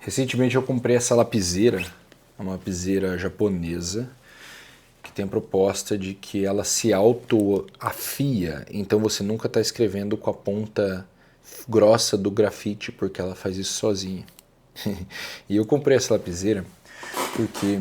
Recentemente eu comprei essa lapiseira, uma lapiseira japonesa, que tem a proposta de que ela se auto-afia, então você nunca está escrevendo com a ponta grossa do grafite, porque ela faz isso sozinha. E eu comprei essa lapiseira porque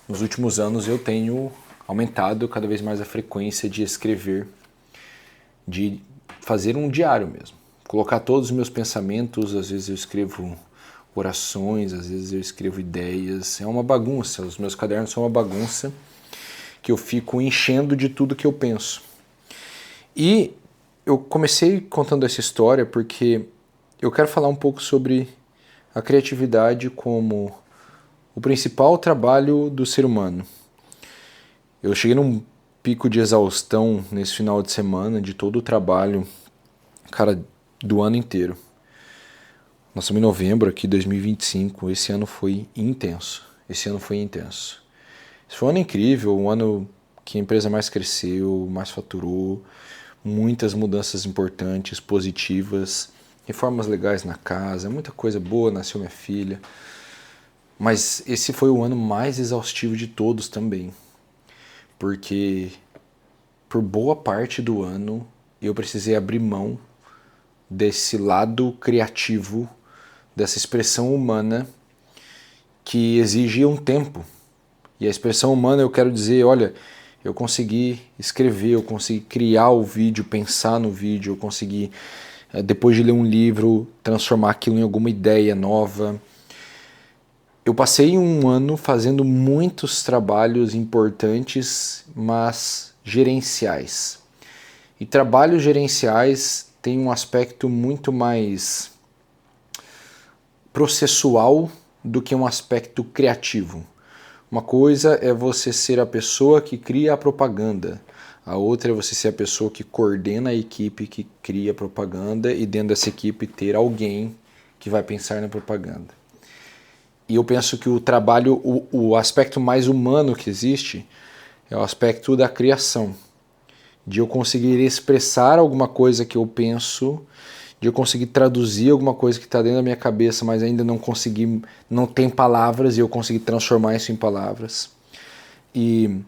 nos últimos anos eu tenho aumentado cada vez mais a frequência de escrever, de fazer um diário mesmo. Colocar todos os meus pensamentos, às vezes eu escrevo orações, às vezes eu escrevo ideias. É uma bagunça, os meus cadernos são uma bagunça que eu fico enchendo de tudo que eu penso. E eu comecei contando essa história porque eu quero falar um pouco sobre a criatividade como o principal trabalho do ser humano. Eu cheguei num pico de exaustão nesse final de semana de todo o trabalho, cara, do ano inteiro. Nós estamos em novembro aqui, 2025, esse ano foi intenso. Esse foi um ano incrível, um ano que a empresa mais cresceu, mais faturou, muitas mudanças importantes, positivas, reformas legais na casa, muita coisa boa, nasceu minha filha. Mas esse foi o ano mais exaustivo de todos também, porque por boa parte do ano eu precisei abrir mão desse lado criativo, dessa expressão humana que exige um tempo. E a expressão humana eu quero dizer, olha, eu consegui escrever, eu consegui criar o vídeo, pensar no vídeo, eu consegui, depois de ler um livro, transformar aquilo em alguma ideia nova. Eu passei um ano fazendo muitos trabalhos importantes, mas gerenciais. E trabalhos gerenciais têm um aspecto muito mais processual do que um aspecto criativo. Uma coisa é você ser a pessoa que cria a propaganda, a outra é você ser a pessoa que coordena a equipe que cria a propaganda e dentro dessa equipe ter alguém que vai pensar na propaganda. E eu penso que o trabalho, o aspecto mais humano que existe é o aspecto da criação, de eu conseguir expressar alguma coisa que eu penso, de eu conseguir traduzir alguma coisa que está dentro da minha cabeça, mas ainda não consegui, não tem palavras, e eu conseguir transformar isso em palavras. E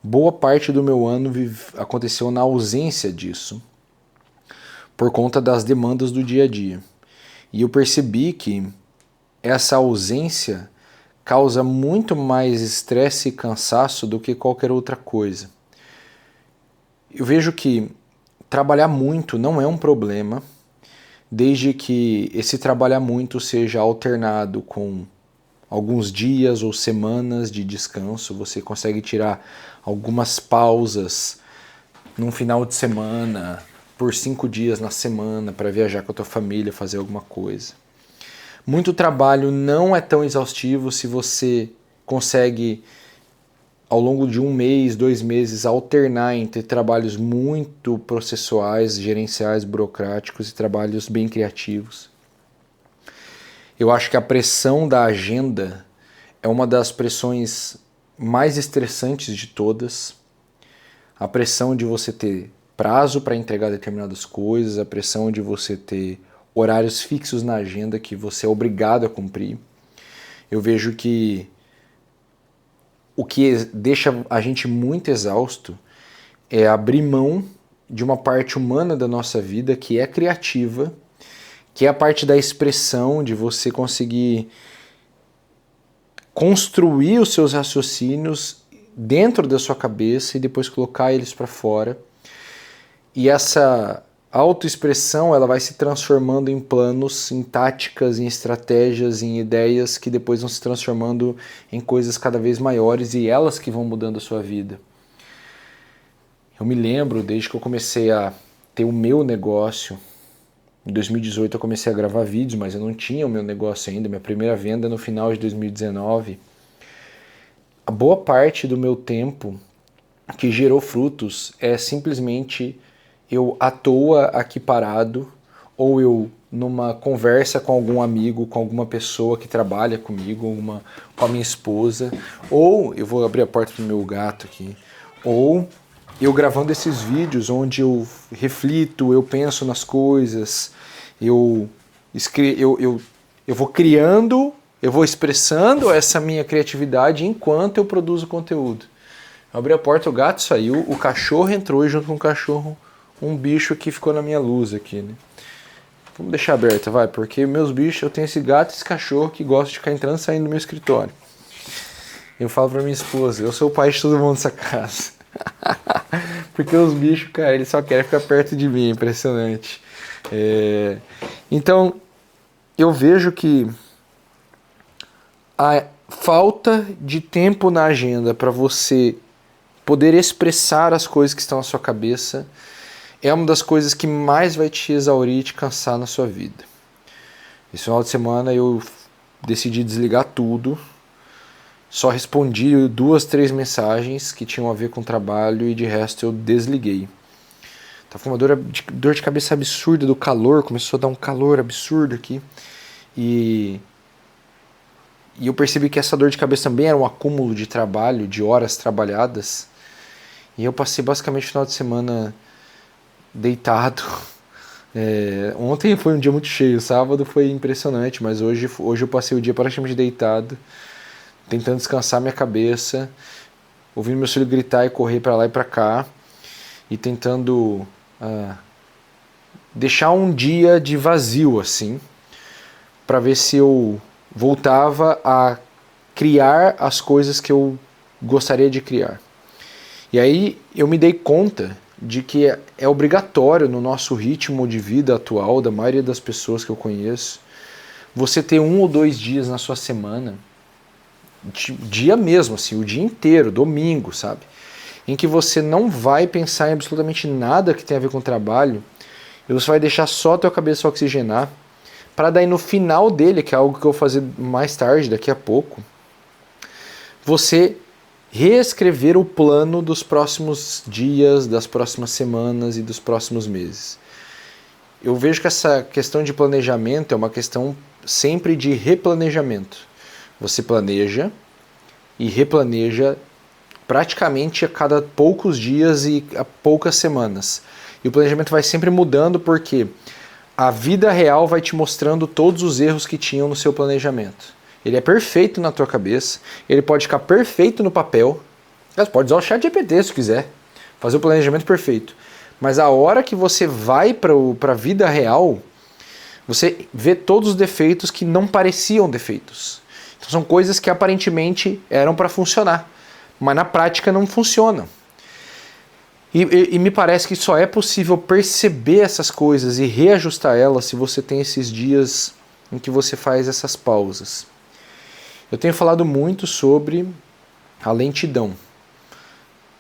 boa parte do meu ano aconteceu na ausência disso, por conta das demandas do dia a dia. E eu percebi que essa ausência causa muito mais estresse e cansaço do que qualquer outra coisa. Eu vejo que trabalhar muito não é um problema, desde que esse trabalhar muito seja alternado com alguns dias ou semanas de descanso. Você consegue tirar algumas pausas num final de semana, por 5 dias na semana, para viajar com a tua família, fazer alguma coisa. Muito trabalho não é tão exaustivo se você consegue, ao longo de 1 mês, 2 meses, alternar entre trabalhos muito processuais, gerenciais, burocráticos e trabalhos bem criativos. Eu acho que a pressão da agenda é uma das pressões mais estressantes de todas. A pressão de você ter prazo para entregar determinadas coisas, a pressão de você ter horários fixos na agenda que você é obrigado a cumprir. Eu vejo que o que deixa a gente muito exausto é abrir mão de uma parte humana da nossa vida que é criativa, que é a parte da expressão, de você conseguir construir os seus raciocínios dentro da sua cabeça e depois colocar eles para fora. E essa autoexpressão ela vai se transformando em planos, em táticas, em estratégias, em ideias que depois vão se transformando em coisas cada vez maiores e elas que vão mudando a sua vida. Eu me lembro, desde que eu comecei a ter o meu negócio, em 2018 eu comecei a gravar vídeos, mas eu não tinha o meu negócio ainda, minha primeira venda no final de 2019. A boa parte do meu tempo que gerou frutos é simplesmente eu à toa aqui parado, ou eu numa conversa com algum amigo, com alguma pessoa que trabalha comigo, com a minha esposa, ou eu vou abrir a porta do meu gato aqui, ou eu gravando esses vídeos onde eu reflito, eu penso nas coisas, eu eu vou criando, eu vou expressando essa minha criatividade enquanto eu produzo conteúdo. Eu abri a porta, o gato saiu, o cachorro entrou e junto com o cachorro um bicho que ficou na minha luz aqui, né? Vamos deixar aberta, vai, porque meus bichos, eu tenho esse gato e esse cachorro que gostam de ficar entrando e saindo do meu escritório. Eu falo pra minha esposa, eu sou o pai de todo mundo nessa casa. Porque os bichos, cara, eles só querem ficar perto de mim, é impressionante. Então, eu vejo que a falta de tempo na agenda para você poder expressar as coisas que estão na sua cabeça é uma das coisas que mais vai te exaurir e te cansar na sua vida. Esse final de semana eu decidi desligar tudo, só respondi 2, 3 mensagens que tinham a ver com o trabalho e de resto eu desliguei. Tava com uma dor de cabeça absurda do calor, começou a dar um calor absurdo aqui. E eu percebi que essa dor de cabeça também era um acúmulo de trabalho, de horas trabalhadas. E eu passei basicamente o final de semana deitado. Ontem foi um dia muito cheio, sábado foi impressionante, mas hoje eu passei o dia praticamente deitado, tentando descansar minha cabeça, ouvindo meu filho gritar e correr para lá e para cá, e tentando deixar um dia de vazio, assim, para ver se eu voltava a criar as coisas que eu gostaria de criar. E aí eu me dei conta de que é obrigatório no nosso ritmo de vida atual, da maioria das pessoas que eu conheço, você ter 1 ou 2 dias na sua semana, dia mesmo, assim, o dia inteiro, domingo, sabe? Em que você não vai pensar em absolutamente nada que tenha a ver com o trabalho, e você vai deixar só a tua cabeça oxigenar, para daí no final dele, que é algo que eu vou fazer mais tarde, daqui a pouco, você reescrever o plano dos próximos dias, das próximas semanas e dos próximos meses. Eu vejo que essa questão de planejamento é uma questão sempre de replanejamento. Você planeja e replaneja praticamente a cada poucos dias e a poucas semanas. E o planejamento vai sempre mudando porque a vida real vai te mostrando todos os erros que tinham no seu planejamento. Ele é perfeito na tua cabeça, ele pode ficar perfeito no papel, você pode usar o ChatGPT se quiser, fazer o planejamento perfeito. Mas a hora que você vai para a vida real, você vê todos os defeitos que não pareciam defeitos. Então são coisas que aparentemente eram para funcionar, mas na prática não funcionam. E me parece que só é possível perceber essas coisas e reajustar elas se você tem esses dias em que você faz essas pausas. Eu tenho falado muito sobre a lentidão.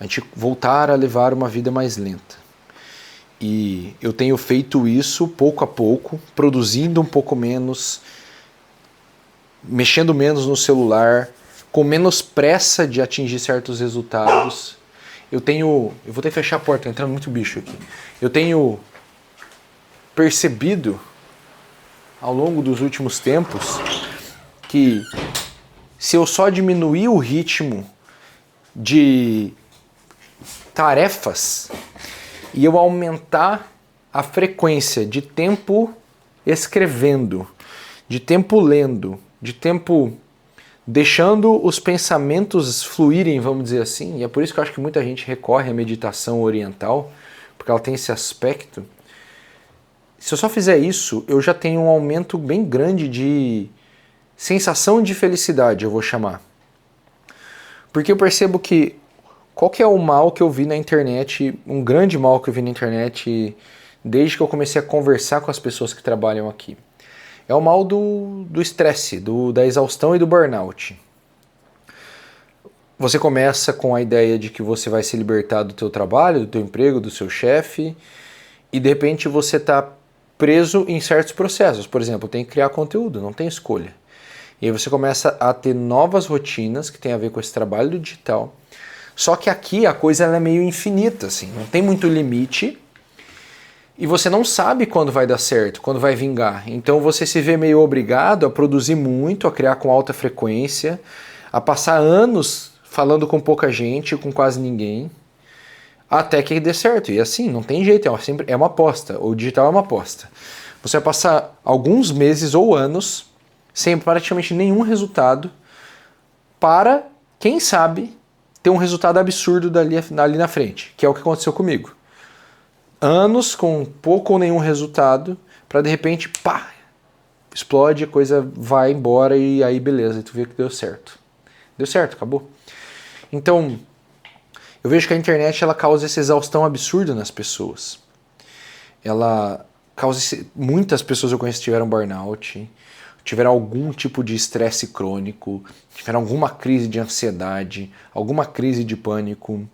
A gente voltar a levar uma vida mais lenta. E eu tenho feito isso pouco a pouco, produzindo um pouco menos, mexendo menos no celular, com menos pressa de atingir certos resultados. Eu vou ter que fechar a porta, tá entrando muito bicho aqui. Eu tenho percebido ao longo dos últimos tempos que se eu só diminuir o ritmo de tarefas e eu aumentar a frequência de tempo escrevendo, de tempo lendo, de tempo deixando os pensamentos fluírem, vamos dizer assim, e é por isso que eu acho que muita gente recorre à meditação oriental, porque ela tem esse aspecto. Se eu só fizer isso, eu já tenho um aumento bem grande de sensação de felicidade, eu vou chamar. Porque eu percebo que qual que é o mal que eu vi na internet, um grande mal que eu vi na internet desde que eu comecei a conversar com as pessoas que trabalham aqui. É o mal do estresse, da exaustão e do burnout. Você começa com a ideia de que você vai se libertar do teu trabalho, do teu emprego, do seu chefe, e de repente você está preso em certos processos. Por exemplo, tem que criar conteúdo, não tem escolha. E aí você começa a ter novas rotinas que tem a ver com esse trabalho do digital. Só que aqui a coisa ela é meio infinita, assim, não tem muito limite. E você não sabe quando vai dar certo, quando vai vingar. Então você se vê meio obrigado a produzir muito, a criar com alta frequência, a passar anos falando com pouca gente, com quase ninguém, até que dê certo. E assim, não tem jeito, é uma aposta. O digital é uma aposta. Você vai passar alguns meses ou anos sem praticamente nenhum resultado, para, quem sabe, ter um resultado absurdo ali na frente, que é o que aconteceu comigo. Anos com pouco ou nenhum resultado, para de repente, pá, explode, a coisa vai embora e aí beleza, tu vê que deu certo. Deu certo, acabou. Então, eu vejo que a internet ela causa essa exaustão absurda nas pessoas. Ela causa muitas pessoas eu conheço tiveram burnout, tiveram algum tipo de estresse crônico, tiveram alguma crise de ansiedade, alguma crise de pânico.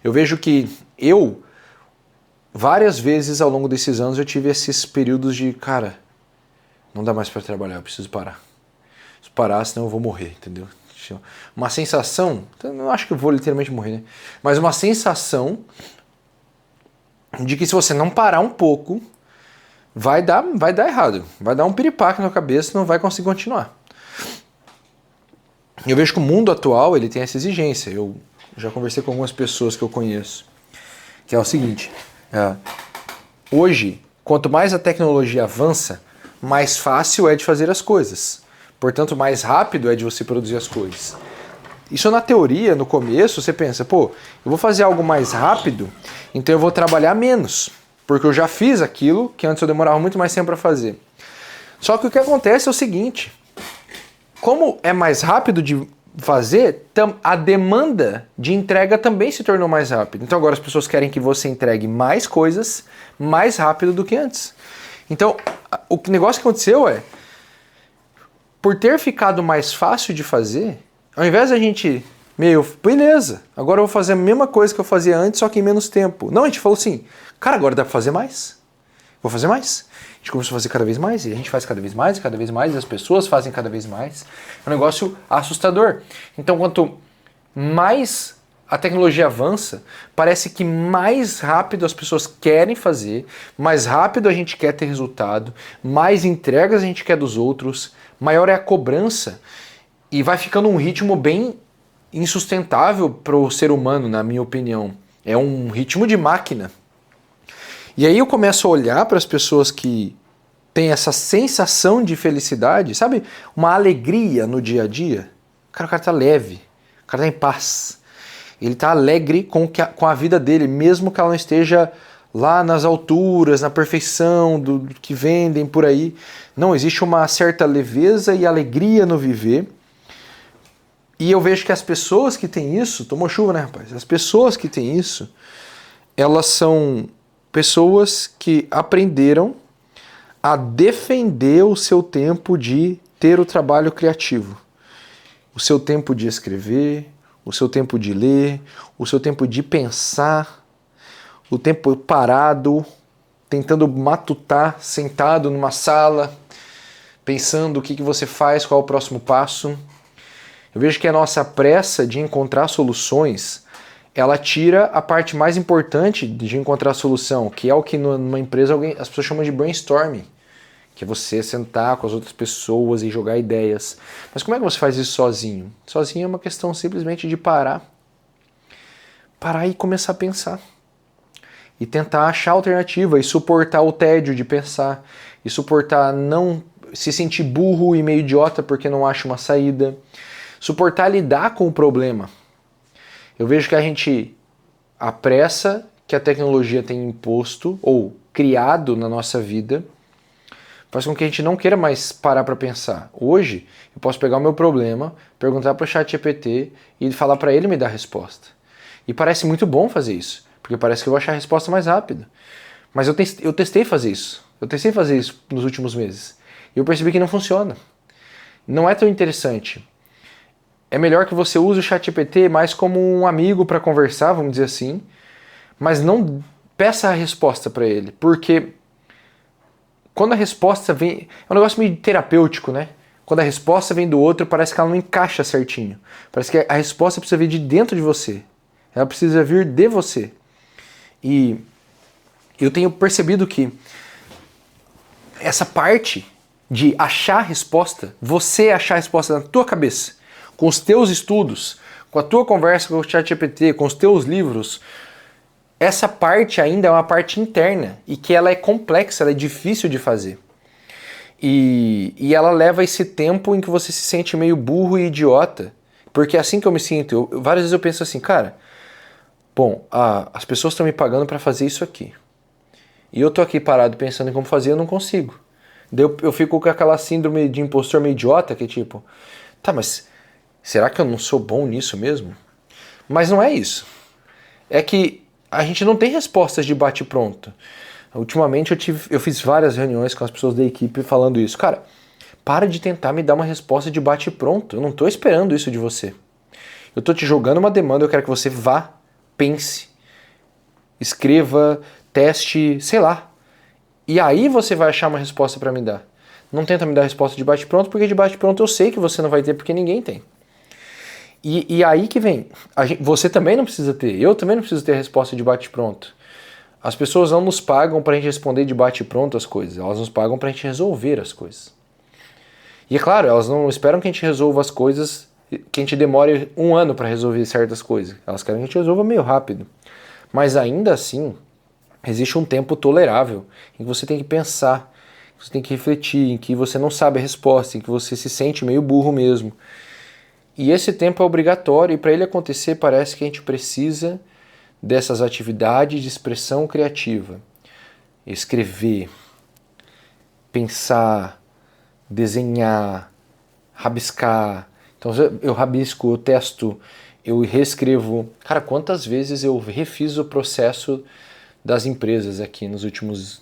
Eu vejo que várias vezes ao longo desses anos eu tive esses períodos de, cara, não dá mais para trabalhar, eu preciso parar. Se parar, senão eu vou morrer, entendeu? Uma sensação, eu não acho que eu vou literalmente morrer, né? Mas uma sensação de que se você não parar um pouco, vai dar errado. Vai dar um piripaque na cabeça, não vai conseguir continuar. Eu vejo que o mundo atual ele tem essa exigência. Eu já conversei com algumas pessoas que eu conheço, que é o seguinte, hoje, quanto mais a tecnologia avança, mais fácil é de fazer as coisas. Portanto, mais rápido é de você produzir as coisas. Isso na teoria, no começo, você pensa, pô, eu vou fazer algo mais rápido, então eu vou trabalhar menos, porque eu já fiz aquilo que antes eu demorava muito mais tempo para fazer. Só que o que acontece é o seguinte, como é mais rápido de fazer, a demanda de entrega também se tornou mais rápida. Então agora as pessoas querem que você entregue mais coisas mais rápido do que antes. Então, o negócio que aconteceu é, por ter ficado mais fácil de fazer, ao invés da gente, beleza, agora eu vou fazer a mesma coisa que eu fazia antes, só que em menos tempo. Não, a gente falou assim, cara, agora dá pra fazer mais. Vou fazer mais. A gente começou a fazer cada vez mais, e a gente faz cada vez mais, e as pessoas fazem cada vez mais. É um negócio assustador. Então, quanto mais a tecnologia avança, parece que mais rápido as pessoas querem fazer, mais rápido a gente quer ter resultado, mais entregas a gente quer dos outros, maior é a cobrança e vai ficando um ritmo bem insustentável para o ser humano, na minha opinião. É um ritmo de máquina. E aí eu começo a olhar para as pessoas que têm essa sensação de felicidade, sabe? Uma alegria no dia a dia. O cara tá leve, o cara tá em paz. Ele tá alegre com a vida dele, mesmo que ela não esteja lá nas alturas, na perfeição do que vendem por aí. Não, existe uma certa leveza e alegria no viver. E eu vejo que as pessoas que têm isso, tomou chuva, né, rapaz? As pessoas que têm isso, elas são pessoas que aprenderam a defender o seu tempo de ter o trabalho criativo. O seu tempo de escrever, o seu tempo de ler, o seu tempo de pensar, o tempo parado, tentando matutar, sentado numa sala, pensando o que você faz, qual é o próximo passo. Eu vejo que a nossa pressa de encontrar soluções, ela tira a parte mais importante de encontrar a solução, que é o que numa empresa as pessoas chamam de brainstorming, que é você sentar com as outras pessoas e jogar ideias. Mas como é que você faz isso sozinho? Sozinho é uma questão simplesmente de parar e começar a pensar. E tentar achar alternativa e suportar o tédio de pensar, e suportar não se sentir burro e meio idiota porque não acha uma saída, suportar lidar com o problema. Eu vejo que a pressa que a tecnologia tem imposto ou criado na nossa vida faz com que a gente não queira mais parar para pensar. Hoje, eu posso pegar o meu problema, perguntar para o ChatGPT e falar para ele me dar a resposta. E parece muito bom fazer isso, porque parece que eu vou achar a resposta mais rápido. Mas eu testei fazer isso. Eu testei fazer isso nos últimos meses. E eu percebi que não funciona. Não é tão interessante. É melhor que você use o ChatGPT mais como um amigo para conversar, vamos dizer assim, mas não peça a resposta para ele, porque quando a resposta vem... É um negócio meio terapêutico, né? Quando a resposta vem do outro, parece que ela não encaixa certinho. Parece que a resposta precisa vir de dentro de você. Ela precisa vir de você. E eu tenho percebido que essa parte de achar a resposta, você achar a resposta na tua cabeça, com os teus estudos, com a tua conversa com o ChatGPT, com os teus livros, essa parte ainda é uma parte interna e que ela é complexa, ela é difícil de fazer. E ela leva esse tempo em que você se sente meio burro e idiota, porque é assim que eu me sinto. Várias vezes eu penso assim, cara, bom, as pessoas estão me pagando para fazer isso aqui. E eu tô aqui parado pensando em como fazer, eu não consigo. Daí eu fico com aquela síndrome de impostor meio idiota, que tipo, tá, mas será que eu não sou bom nisso mesmo? Mas não é isso. É que a gente não tem respostas de bate-pronto. Ultimamente eu fiz várias reuniões com as pessoas da equipe falando isso. Cara, para de tentar me dar uma resposta de bate-pronto. Eu não tô esperando isso de você. Eu tô te jogando uma demanda, eu quero que você vá, pense, escreva, teste, sei lá. E aí você vai achar uma resposta para me dar. Não tenta me dar resposta de bate-pronto, porque de bate-pronto eu sei que você não vai ter, porque ninguém tem. E aí que vem, você também não precisa ter, eu também não preciso ter a resposta de bate-pronto. As pessoas não nos pagam pra gente responder de bate-pronto as coisas, elas nos pagam pra gente resolver as coisas. E é claro, elas não esperam que a gente resolva as coisas, que a gente demore 1 ano para resolver certas coisas. Elas querem que a gente resolva meio rápido. Mas ainda assim, existe um tempo tolerável em que você tem que pensar, que você tem que refletir, em que você não sabe a resposta, em que você se sente meio burro mesmo. E esse tempo é obrigatório, e para ele acontecer parece que a gente precisa dessas atividades de expressão criativa. Escrever, pensar, desenhar, rabiscar. Então eu rabisco, eu testo, eu reescrevo. Cara, quantas vezes eu refiz o processo das empresas aqui nas últimas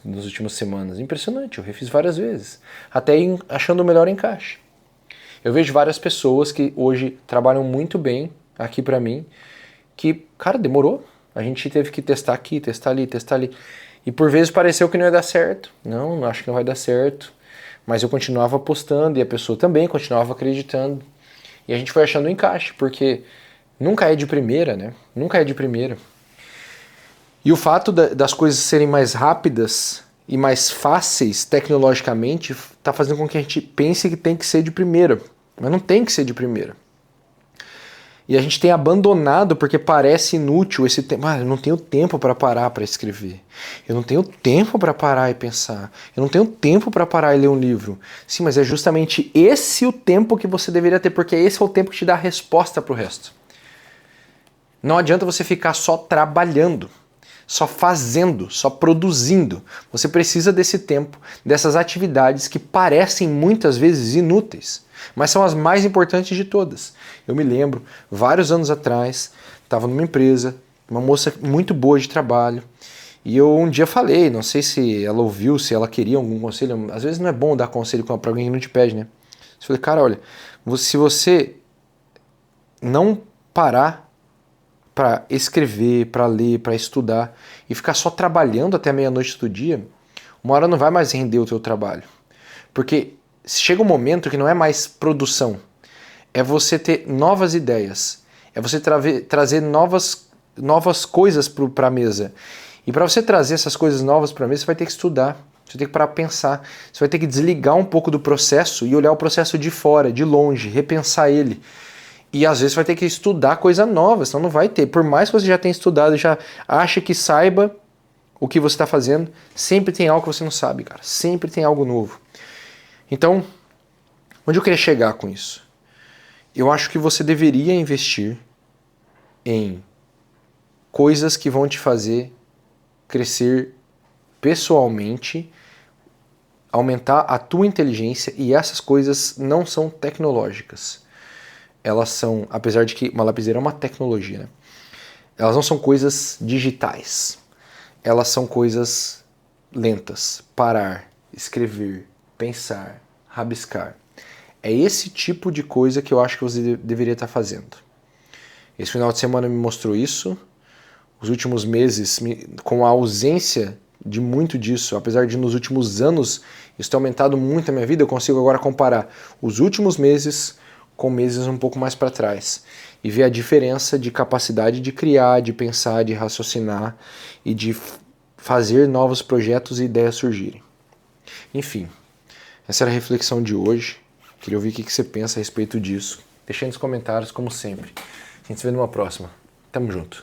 semanas? Impressionante, eu refiz várias vezes, até achando o melhor encaixe. Eu vejo várias pessoas que hoje trabalham muito bem aqui pra mim, que, cara, demorou. A gente teve que testar aqui, testar ali, testar ali. E por vezes pareceu que não ia dar certo. Não, acho que não vai dar certo. Mas eu continuava apostando e a pessoa também continuava acreditando. E a gente foi achando um encaixe, porque nunca é de primeira, né? Nunca é de primeira. E o fato das coisas serem mais rápidas e mais fáceis tecnologicamente está fazendo com que a gente pense que tem que ser de primeira. Mas não tem que ser de primeira. E a gente tem abandonado porque parece inútil esse tempo. Eu não tenho tempo para parar para escrever. Eu não tenho tempo para parar e pensar. Eu não tenho tempo para parar e ler um livro. Sim, mas é justamente esse o tempo que você deveria ter, porque esse é o tempo que te dá a resposta para o resto. Não adianta você ficar só trabalhando, só fazendo, só produzindo. Você precisa desse tempo, dessas atividades que parecem muitas vezes inúteis, mas são as mais importantes de todas. Eu me lembro, vários anos atrás, estava numa empresa, uma moça muito boa de trabalho, e eu um dia falei, não sei se ela ouviu, se ela queria algum conselho, às vezes não é bom dar conselho para alguém que não te pede, né? Eu falei, cara, olha, se você não parar para escrever, para ler, para estudar e ficar só trabalhando até meia-noite do dia, uma hora não vai mais render o teu trabalho. Porque chega um momento que não é mais produção, é você ter novas ideias, é você trazer novas coisas para a mesa. E para você trazer essas coisas novas para a mesa, você vai ter que estudar, você vai ter que parar para pensar, você vai ter que desligar um pouco do processo e olhar o processo de fora, de longe, repensar ele. E às vezes vai ter que estudar coisa nova, senão não vai ter. Por mais que você já tenha estudado, já acha que saiba o que você está fazendo, sempre tem algo que você não sabe, cara. Sempre tem algo novo. Então, onde eu queria chegar com isso? Eu acho que você deveria investir em coisas que vão te fazer crescer pessoalmente, aumentar a tua inteligência, e essas coisas não são tecnológicas. Elas são, apesar de que uma lapiseira é uma tecnologia, né? Elas não são coisas digitais. Elas são coisas lentas. Parar, escrever, pensar, rabiscar. É esse tipo de coisa que eu acho que você deveria estar fazendo. Esse final de semana me mostrou isso. Os últimos meses, com a ausência de muito disso, apesar de nos últimos anos isso ter aumentado muito a minha vida, eu consigo agora comparar os últimos meses com meses um pouco mais para trás e ver a diferença de capacidade de criar, de pensar, de raciocinar e de fazer novos projetos e ideias surgirem. Enfim, essa era a reflexão de hoje. Queria ouvir o que você pensa a respeito disso. Deixa aí nos comentários, como sempre. A gente se vê numa próxima. Tamo junto.